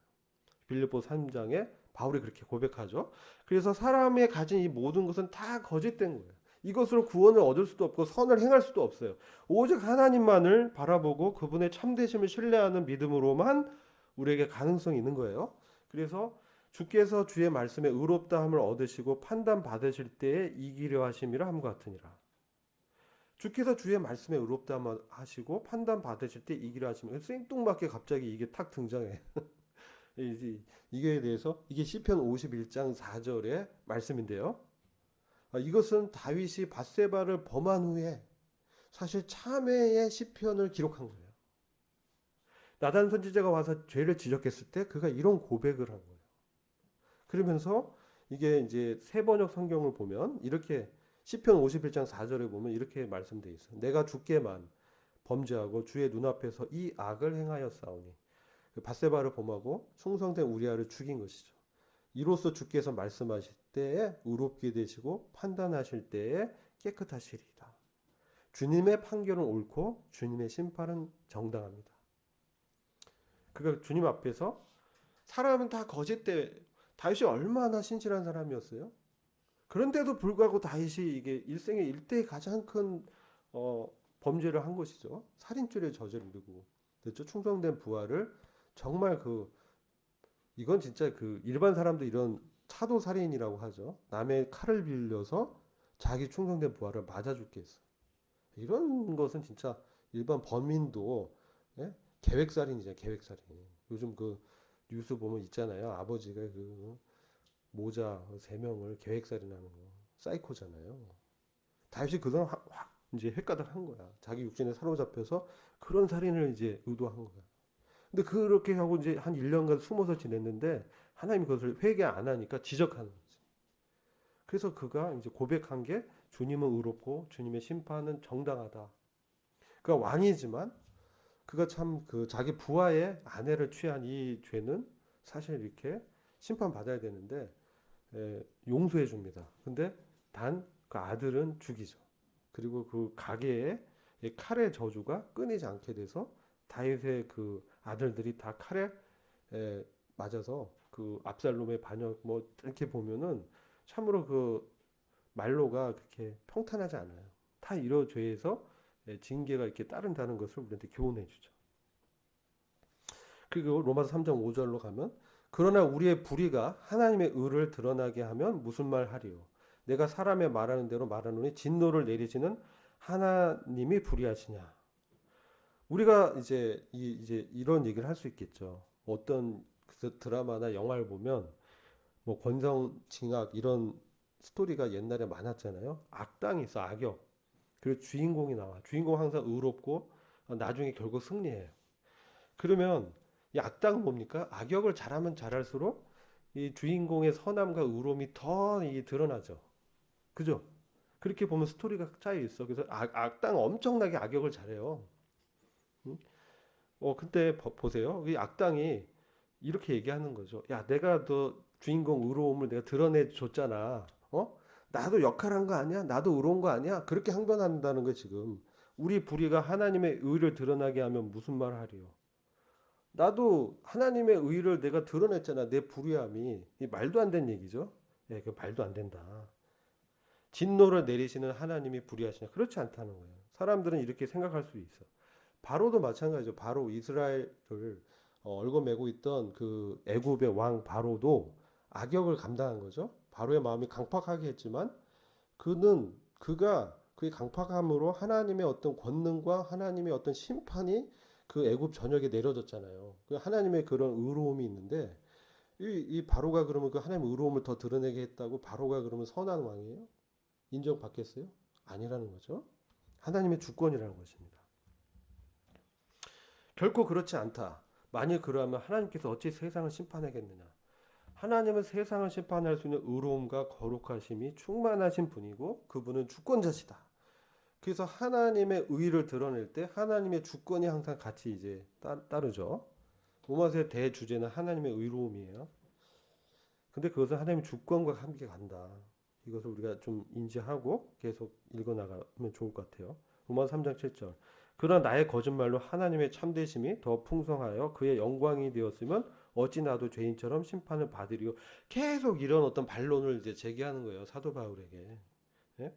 빌립보 3장에 바울이 그렇게 고백하죠. 그래서 사람이 가진 이 모든 것은 다 거짓된 거예요. 이것으로 구원을 얻을 수도 없고 선을 행할 수도 없어요. 오직 하나님만을 바라보고 그분의 참되심을 신뢰하는 믿음으로만 우리에게 가능성이 있는 거예요. 그래서 주께서 주의 말씀에 의롭다함을 얻으시고 판단 받으실 때에 이기려 하심이라 함과 같으니라. 주께서 주의 말씀에 의롭다함을 하시고 판단 받으실 때 이기려 하심이라. 생뚱맞게 갑자기 이게 탁 등장해. 이게 대해서 이게 시편 51장 4절의 말씀인데요. 이것은 다윗이 밧세바를 범한 후에 사실 참회의 시편을 기록한 거예요. 나단 선지자가 와서 죄를 지적했을 때 그가 이런 고백을 한 거예요. 그러면서 이게 이제 세번역 성경을 보면 이렇게 시편 51장 4절에 보면 이렇게 말씀되어 있어요. 내가 주께만 범죄하고 주의 눈앞에서 이 악을 행하였사오니 밧세바를 범하고 충성된 우리아를 죽인 것이죠. 이로써 주께서 말씀하실 때에 의롭게 되시고 판단하실 때에 깨끗하시리이다. 주님의 판결은 옳고 주님의 심판은 정당합니다. 그가 주님 앞에서 사람은 다 거짓돼. 다윗이 얼마나 신실한 사람이었어요. 그런데도 불구하고 다윗이 이게 일생의 일대의 가장 큰 범죄를 한 것이죠. 살인죄를 저지르고 그렇죠. 충성된 부하를 정말 이건 진짜 일반 사람도 이런 차도 살인이라고 하죠. 남의 칼을 빌려서 자기 충성된 부하를 맞아 죽게 했어. 이런 것은 진짜 일반 범인도 계획살인이잖아요. 계획살인. 요즘 뉴스 보면 있잖아요. 아버지가 모자 3명을 계획살인하는 거. 사이코잖아요. 다윗이 그동안 이제 헷가닥 한 거야. 자기 육신에 사로잡혀서 그런 살인을 이제 의도한 거야. 근데 그렇게 하고 이제 한 1년간 숨어서 지냈는데 하나님이 그것을 회개 안 하니까 지적하는 거지. 그래서 그가 이제 고백한 게 주님은 의롭고 주님의 심판은 정당하다. 그가 왕이지만 그가 참 자기 부하의 아내를 취한 이 죄는 사실 이렇게 심판받아야 되는데 용서해 줍니다. 근데 단 그 아들은 죽이죠. 그리고 그 가게에 칼의 저주가 끊이지 않게 돼서 다윗의 그 아들들이 다 칼에 맞아서 그 압살롬의 반역 뭐 이렇게 보면은 참으로 말로가 그렇게 평탄하지 않아요. 다 이런 죄에서 징계가 이렇게 따른다는 것을 우리한테 교훈해 주죠. 그리고 로마서 3장 5절로 가면 그러나 우리의 불의가 하나님의 의를 드러나게 하면 무슨 말 하리요? 내가 사람의 말하는 대로 말하노니 진노를 내리시는 하나님이 불의하시냐? 우리가 이제 이런 얘기를 할 수 있겠죠. 어떤 드라마나 영화를 보면 뭐 권성징악 이런 스토리가 옛날에 많았잖아요. 악당이 있어, 악역. 그리고 주인공이 나와. 주인공 항상 의롭고 나중에 결국 승리해요. 그러면 이 악당은 뭡니까? 악역을 잘하면 잘할수록 이 주인공의 선함과 의로움이 더 이게 드러나죠. 그죠? 그렇게 보면 스토리가 짜여 있어. 그래서 악당 엄청나게 악역을 잘해요. 응? 근데 보세요. 이 악당이 이렇게 얘기하는 거죠. 야, 내가 너 주인공 의로움을 내가 드러내 줬잖아. 나도 역할한 거 아니야? 나도 의로운 거 아니야? 그렇게 항변한다는 거 지금. 우리 불의가 하나님의 의를 드러나게 하면 무슨 말 하리요? 나도 하나님의 의를 내가 드러냈잖아. 내 불의함이. 이 말도 안 되는 얘기죠. 예, 그 말도 안 된다. 진노를 내리시는 하나님이 불의하시냐? 그렇지 않다는 거예요. 사람들은 이렇게 생각할 수 있어. 바로도 마찬가지죠. 바로 이스라엘을 얽어매고 있던 그 애굽의 왕 바로도 악역을 감당한 거죠. 바로의 마음이 강팍하게 했지만 그가 그의 강팍함으로 하나님의 어떤 권능과 하나님의 어떤 심판이 그 애굽 전역에 내려졌잖아요. 그 하나님의 그런 의로움이 있는데 이 바로가 그러면 그 하나님의 의로움을 더 드러내게 했다고 바로가 그러면 선한 왕이에요? 인정받겠어요? 아니라는 거죠. 하나님의 주권이라는 것입니다. 결코 그렇지 않다. 만일 그러하면 하나님께서 어찌 세상을 심판하겠느냐? 하나님은 세상을 심판할 수 있는 의로움과 거룩하심이 충만하신 분이고 그분은 주권자시다. 그래서 하나님의 의를 드러낼 때 하나님의 주권이 항상 같이 이제 따르죠. 로마서의 대주제는 하나님의 의로움이에요. 근데 그것은 하나님의 주권과 함께 간다. 이것을 우리가 좀 인지하고 계속 읽어나가면 좋을 것 같아요. 로마서 3장 7절. 그러나 나의 거짓말로 하나님의 참되심이 더 풍성하여 그의 영광이 되었으면 어찌 나도 죄인처럼 심판을 받으리요. 계속 이런 어떤 반론을 이제 제기하는 거예요. 사도 바울에게. 예?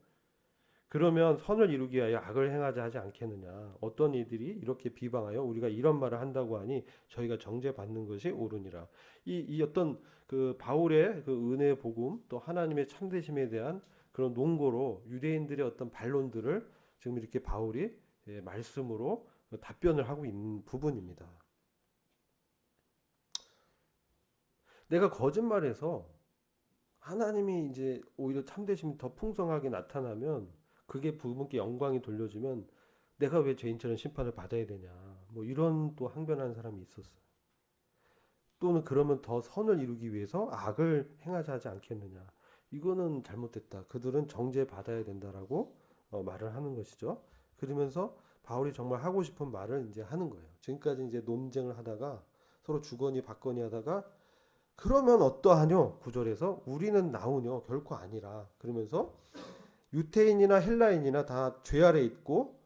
그러면 선을 이루기 위하여 악을 행하자 하지 않겠느냐. 어떤 이들이 이렇게 비방하여 우리가 이런 말을 한다고 하니 저희가 정죄받는 것이 옳으니라. 이 어떤 그 바울의 그 은혜의 복음 또 하나님의 참되심에 대한 그런 논고로 유대인들의 어떤 반론들을 지금 이렇게 바울이 말씀으로 답변을 하고 있는 부분입니다. 내가 거짓말해서 하나님이 이제 오히려 참되심이 더 풍성하게 나타나면 그게 부분께 영광이 돌려지면 내가 왜 죄인처럼 심판을 받아야 되냐. 뭐 이런 또 항변하는 사람이 있었어요. 또는 그러면 더 선을 이루기 위해서 악을 행하자 하지 않겠느냐. 이거는 잘못됐다. 그들은 정죄 받아야 된다라고 말을 하는 것이죠. 그러면서 바울이 정말 하고 싶은 말을 이제 하는 거예요. 지금까지 이제 논쟁을 하다가 서로 주거니 받거니 하다가 그러면 어떠하뇨? 9절에서 우리는 나오뇨? 결코 아니라. 그러면서 유태인이나 헬라인이나 다 죄 아래 있고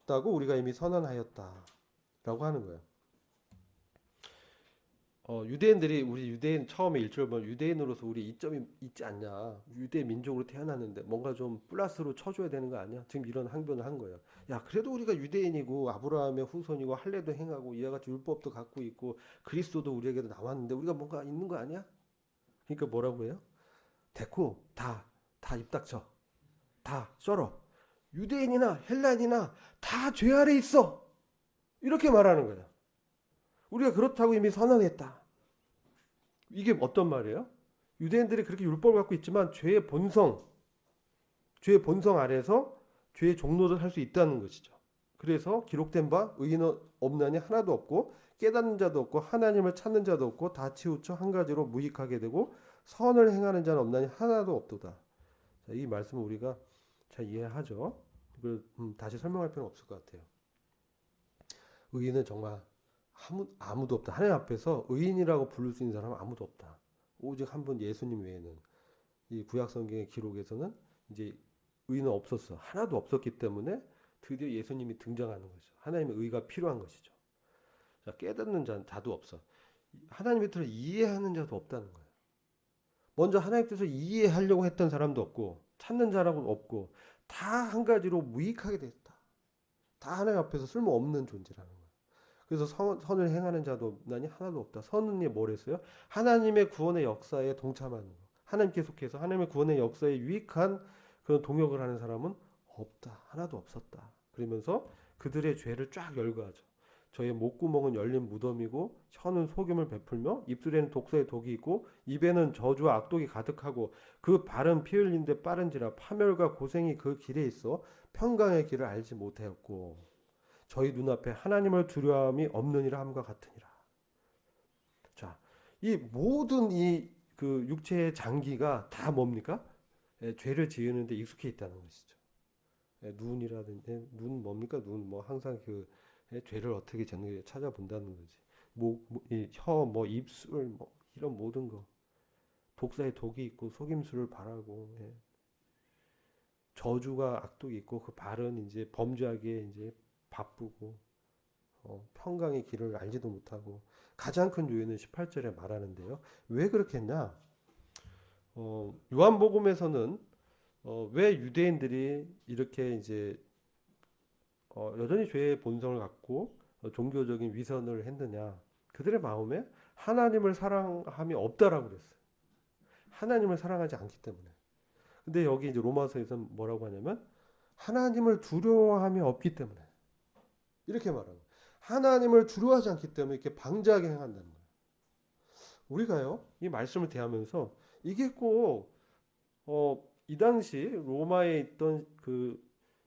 있다고 우리가 이미 선언하였다라고 하는 거예요. 유대인들이 우리 유대인 처음에 일절 보면 유대인으로서 우리 이점이 있지 않냐. 유대 민족으로 태어났는데 뭔가 좀 플러스로 쳐줘야 되는 거 아니야? 지금 이런 항변을 한 거예요. 야, 그래도 우리가 유대인이고 아브라함의 후손이고 할례도 행하고 이와 같이 율법도 갖고 있고 그리스도도 우리에게도 나왔는데 우리가 뭔가 있는 거 아니야? 그러니까 뭐라고 해요? 됐고 다 입 닥쳐. 다 썰어. 유대인이나 헬라인이나 다 죄 아래 있어. 이렇게 말하는 거예요. 우리가 그렇다고 이미 선언했다. 이게 어떤 말이에요? 유대인들이 그렇게 율법을 갖고 있지만 죄의 본성 아래서 죄의 종로를 할 수 있다는 것이죠. 그래서 기록된 바 의인은 없나니 하나도 없고 깨닫는 자도 없고 하나님을 찾는 자도 없고 다 치우쳐 한 가지로 무익하게 되고 선을 행하는 자는 없나니 하나도 없도다. 자, 이 말씀을 우리가 잘 이해하죠. 이걸 다시 설명할 필요는 없을 것 같아요. 의인은 정말 아무도 없다. 하나님 앞에서 의인이라고 부를 수 있는 사람은 아무도 없다. 오직 한 분 예수님 외에는 이 구약 성경의 기록에서는 이제 의인은 없었어. 하나도 없었기 때문에 드디어 예수님이 등장하는 거죠. 하나님의 의가 필요한 것이죠. 자, 깨닫는 자도 없어. 하나님의 뜻을 이해하는 자도 없다는 거예요. 먼저 하나님의 뜻을 이해하려고 했던 사람도 없고 찾는 자라고 없고 다 한 가지로 무익하게 됐다. 다 하나님 앞에서 쓸모없는 존재라는 거예요. 그래서 선을 행하는 자도 없나니 하나도 없다. 선은 뭘 했어요? 하나님의 구원의 역사에 동참하는 거. 하나님 계속해서 하나님의 구원의 역사에 유익한 그런 동역을 하는 사람은 없다. 하나도 없었다. 그러면서 그들의 죄를 쫙 열거하죠. 저의 목구멍은 열린 무덤이고 혀는 속임을 베풀며 입술에는 독사의 독이 있고 입에는 저주와 악독이 가득하고 그 발은 피 흘리는데 빠른지라 파멸과 고생이 그 길에 있어 평강의 길을 알지 못하였고 저희 눈앞에 하나님을 두려움이 없느니라 함과 같으니라. 자, 이 모든 이 그 육체의 장기가 다 뭡니까? 죄를 지으는데 익숙해 있다는 것이죠. 눈이라든지 눈 뭡니까? 눈 뭐 항상 그 죄를 어떻게 짓는지 찾아본다는 거지. 혀, 뭐 입술, 뭐 이런 모든 거. 독사의 독이 있고 속임수를 바라고 저주가 악독이 있고 그 발은 이제 범죄하기에 이제 바쁘고 평강의 길을 알지도 못하고 가장 큰 요인은 18절에 말하는데요. 왜 그렇겠냐? 요한복음에서는 왜 유대인들이 이렇게 이제 여전히 죄의 본성을 갖고 종교적인 위선을 했느냐? 그들의 마음에 하나님을 사랑함이 없다라고 그랬어요. 하나님을 사랑하지 않기 때문에. 근데 여기 이제 로마서에서 뭐라고 하냐면 하나님을 두려워함이 없기 때문에 이렇게 말하는 거예요. 하나님을 두려워하지 않기 때문에 이렇게 방자하게 행한다는 거예요. 우리가요 이 말씀을 대하면서 이게 꼭 이 당시 로마에 있던 그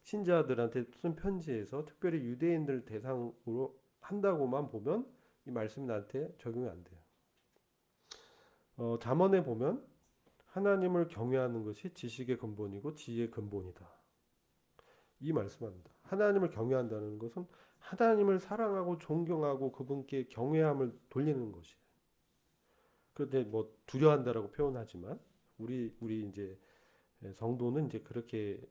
신자들한테 쓴 편지에서 특별히 유대인들 대상으로 한다고만 보면 이 말씀이 나한테 적용이 안 돼요. 잠언에 보면 하나님을 경외하는 것이 지식의 근본이고 지혜의 근본이다. 이 말씀합니다. 하나님을 경외한다는 것은 하나님을 사랑하고 존경하고 그분께 경외함을 돌리는 것이에요. 그런데 뭐 두려워한다라고 표현하지만 우리 이제 성도는 이제 그렇게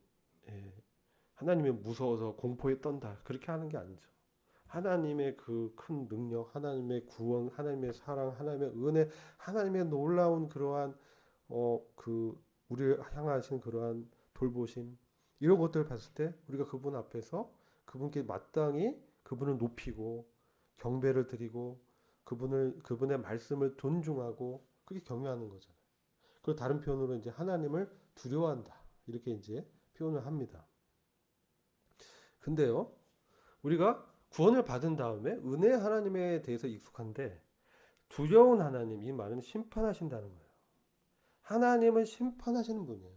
하나님이 무서워서 공포에 떤다 그렇게 하는 게 아니죠. 하나님의 그 큰 능력, 하나님의 구원, 하나님의 사랑, 하나님의 은혜, 하나님의 놀라운 그러한 그 우리를 향하신 그러한 돌보심 이런 것들을 봤을 때 우리가 그분 앞에서 그분께 마땅히 그분을 높이고 경배를 드리고 그분의 말씀을 존중하고 그게 경외하는 거잖아요. 그리고 다른 표현으로 이제 하나님을 두려워한다 이렇게 이제 표현을 합니다. 근데요, 우리가 구원을 받은 다음에 은혜 하나님에 대해서 익숙한데 두려운 하나님 이 말은 심판하신다는 거예요. 하나님은 심판하시는 분이에요.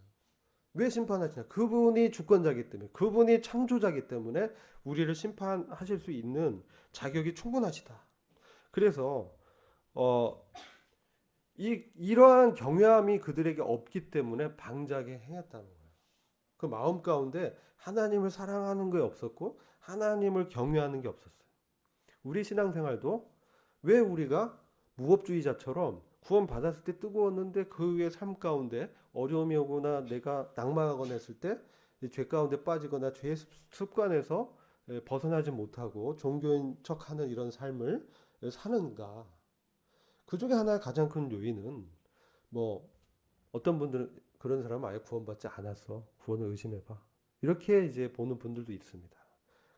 왜 심판하시냐? 그분이 주권자이기 때문에, 그분이 창조자이기 때문에 우리를 심판하실 수 있는 자격이 충분하시다. 그래서 이러한 경외함이 그들에게 없기 때문에 방자하게 행했다는 거예요. 그 마음 가운데 하나님을 사랑하는 게 없었고 하나님을 경외하는 게 없었어요. 우리 신앙생활도 왜 우리가 무법주의자처럼 구원 받았을 때 뜨거웠는데 그 후에 삶 가운데 어려움이 오거나 내가 낙망하거나 했을 때 죄 가운데 빠지거나 죄의 습관에서 벗어나지 못하고 종교인 척하는 이런 삶을 사는가? 그 중에 하나 가장 큰 요인은 뭐 어떤 분들은 그런 사람은 아예 구원받지 않았어. 구원을 의심해봐. 이렇게 이제 보는 분들도 있습니다.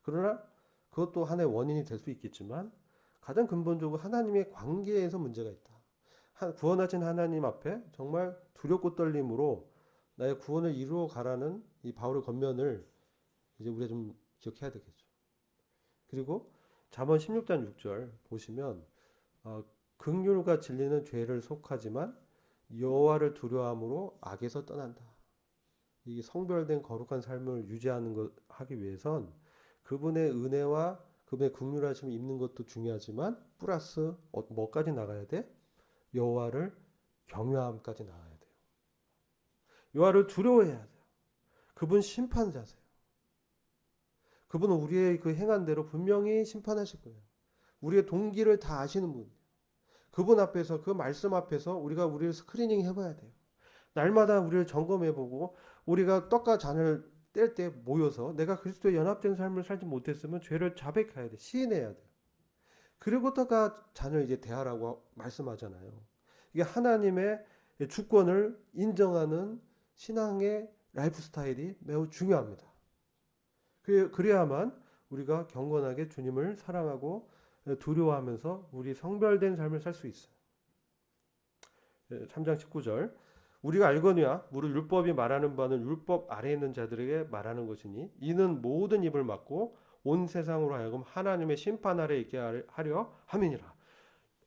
그러나 그것도 하나의 원인이 될 수 있겠지만 가장 근본적으로 하나님의 관계에서 문제가 있다. 구원하신 하나님 앞에 정말 두렵고 떨림으로 나의 구원을 이루어 가라는 이 바울의 권면을 이제 우리가 좀 기억해야 되겠죠. 그리고 잠언 16장 6절 보시면 긍휼과 진리는 죄를 속하지만 여호와를 두려워함으로 악에서 떠난다. 이 성별된 거룩한 삶을 유지하는 하기 위해선 그분의 은혜와 그분의 긍휼하심을 입는 것도 중요하지만 플러스 뭐까지 나가야 돼? 여호와를 경외함까지 나가야 돼요. 여호와를 두려워해야 돼요. 그분 심판자세요. 그분은 우리의 그 행한 대로 분명히 심판하실 거예요. 우리의 동기를 다 아시는 분이에요. 그분 앞에서 그 말씀 앞에서 우리를 스크리닝 해봐야 돼요. 날마다 우리를 점검해보고 우리가 떡과 잔을 뗄 때 모여서 내가 그리스도에 연합된 삶을 살지 못했으면 죄를 자백해야 돼. 시인해야 돼요. 그리고 떡과 잔을 이제 대하라고 말씀하잖아요. 이게 하나님의 주권을 인정하는 신앙의 라이프 스타일이 매우 중요합니다. 그래야만 우리가 경건하게 주님을 사랑하고 두려워하면서 우리 성별된 삶을 살 수 있어요. 3장 19절 우리가 알거니와 무릇 율법이 말하는 바는 율법 아래에 있는 자들에게 말하는 것이니 이는 모든 입을 막고 온 세상으로 하여금 하나님의 심판 아래 있게 하려 함이니라.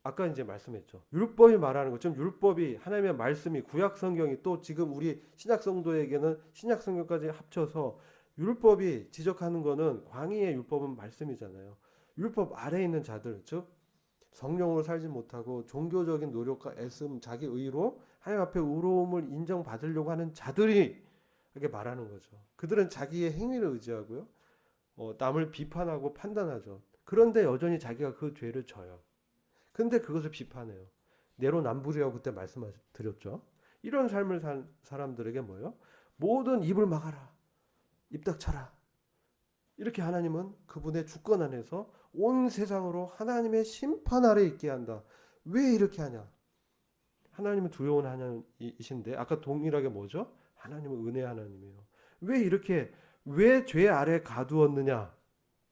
아까 이제 말씀했죠. 율법이 말하는 것처럼 율법이 하나님의 말씀이 구약 성경이 또 지금 우리 신약 성도에게는 신약 성경까지 합쳐서 율법이 지적하는 거는 광의의 율법은 말씀이잖아요. 율법 아래에 있는 자들, 즉 성령으로 살지 못하고 종교적인 노력과 애씀, 자기 의로 하나님 앞에 의로움을 인정받으려고 하는 자들이 이렇게 말하는 거죠. 그들은 자기의 행위를 의지하고요. 남을 비판하고 판단하죠. 그런데 여전히 자기가 그 죄를 져요. 근데 그것을 비판해요. 내로남불이라고 그때 말씀드렸죠. 이런 삶을 산 사람들에게 뭐예요? 모든 입을 막아라. 입 닥쳐라. 이렇게 하나님은 그분의 주권 안에서 온 세상으로 하나님의 심판 아래 있게 한다. 왜 이렇게 하냐? 하나님은 두려운 하나님이신데 아까 동일하게 뭐죠? 하나님은 은혜 하나님이에요. 왜 이렇게 왜 죄 아래 가두었느냐?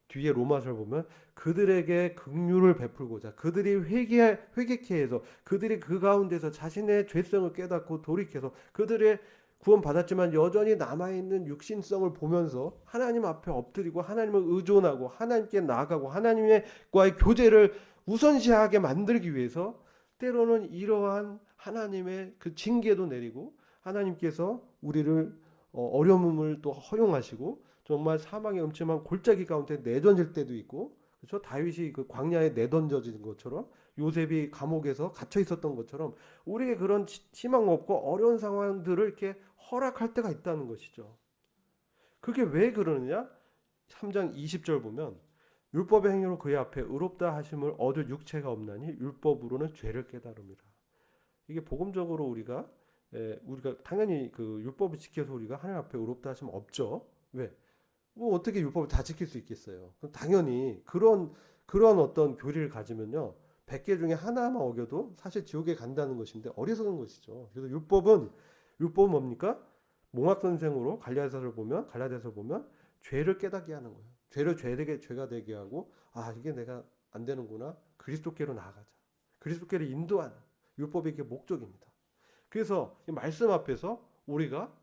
뒤에 로마서를 보면 그들에게 긍휼을 베풀고자 그들이 회개케 해서 그들이 그 가운데서 자신의 죄성을 깨닫고 돌이켜서 그들의 구원받았지만 여전히 남아있는 육신성을 보면서 하나님 앞에 엎드리고 하나님을 의존하고 하나님께 나아가고 하나님과의 교제를 우선시하게 만들기 위해서 때로는 이러한 하나님의 그 징계도 내리고 하나님께서 우리를 어려움을 또 허용하시고 정말 사망의 음침한 골짜기 가운데 내던질 때도 있고 그렇죠? 다윗이 그 광야에 내던져진 것처럼 요셉이 감옥에서 갇혀 있었던 것처럼 우리의 그런 희망 없고 어려운 상황들을 이렇게 허락할 때가 있다는 것이죠. 그게 왜 그러느냐? 3장 20절 보면 율법의 행위로 그의 앞에 의롭다 하심을 얻을 육체가 없나니 율법으로는 죄를 깨달음이라. 이게 복음적으로 우리가 당연히 그 율법을 지켜서 우리가 하나님 앞에 의롭다 하시면 없죠. 왜? 뭐 어떻게 율법을 다 지킬 수 있겠어요? 그럼 당연히 그런 어떤 교리를 가지면요. 100개 중에 하나만 어겨도 사실 지옥에 간다는 것인데 어리석은 것이죠. 그래서 율법은 뭡니까? 몽학 선생으로 갈라디아서를 보면 죄를 깨닫게 하는 거예요. 죄를 죄가 되게 하고 이게 내가 안 되는구나. 그리스도께로 나아가자. 그리스도께로 인도하는 율법의 이게 목적입니다. 그래서 이 말씀 앞에서 우리가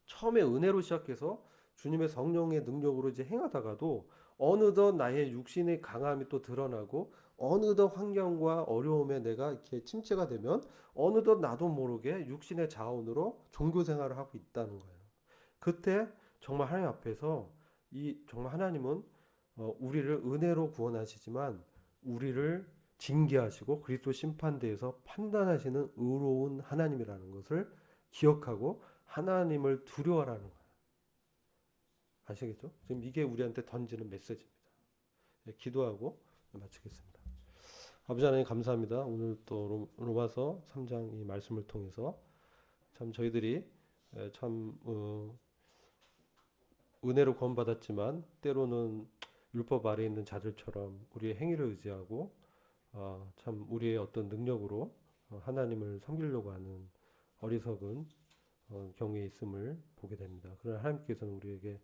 처음에 은혜로 시작해서 주님의 성령의 능력으로 이제 행하다가도 어느덧 나의 육신의 강함이 또 드러나고 어느덧 환경과 어려움에 내가 이렇게 침체가 되면 어느덧 나도 모르게 육신의 자원으로 종교 생활을 하고 있다는 거예요. 그때 정말 하나님 앞에서 정말 하나님은 우리를 은혜로 구원하시지만 우리를 징계하시고 그리스도 심판대에서 판단하시는 의로운 하나님이라는 것을 기억하고 하나님을 두려워하라는 거예요. 아시겠죠? 지금 이게 우리한테 던지는 메시지입니다. 기도하고 마치겠습니다. 아버지 하나님 감사합니다. 오늘 또 로마서 3장 이 말씀을 통해서 참 저희들이 참 은혜로 구원받았지만 때로는 율법 아래에 있는 자들처럼 우리의 행위를 의지하고 참 우리의 어떤 능력으로 하나님을 섬기려고 하는 어리석은 경우에 있음을 보게 됩니다. 그러나 하나님께서는 우리에게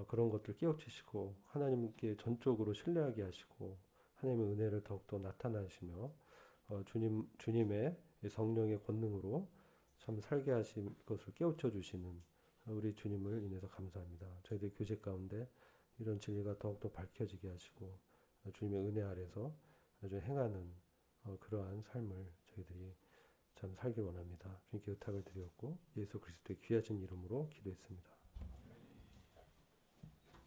그런 것들 깨우치시고 하나님께 전적으로 신뢰하게 하시고 하나님의 은혜를 더욱더 나타나시며 주님의 성령의 권능으로 참 살게 하신 것을 깨우쳐 주시는 우리 주님을 인해서 감사합니다. 저희들 교제 가운데 이런 진리가 더욱더 밝혀지게 하시고 주님의 은혜 아래서 아주 행하는 그러한 삶을 저희들이 참 살기 원합니다. 주님께 의탁을 드렸고 예수 그리스도의 귀하신 이름으로 기도했습니다.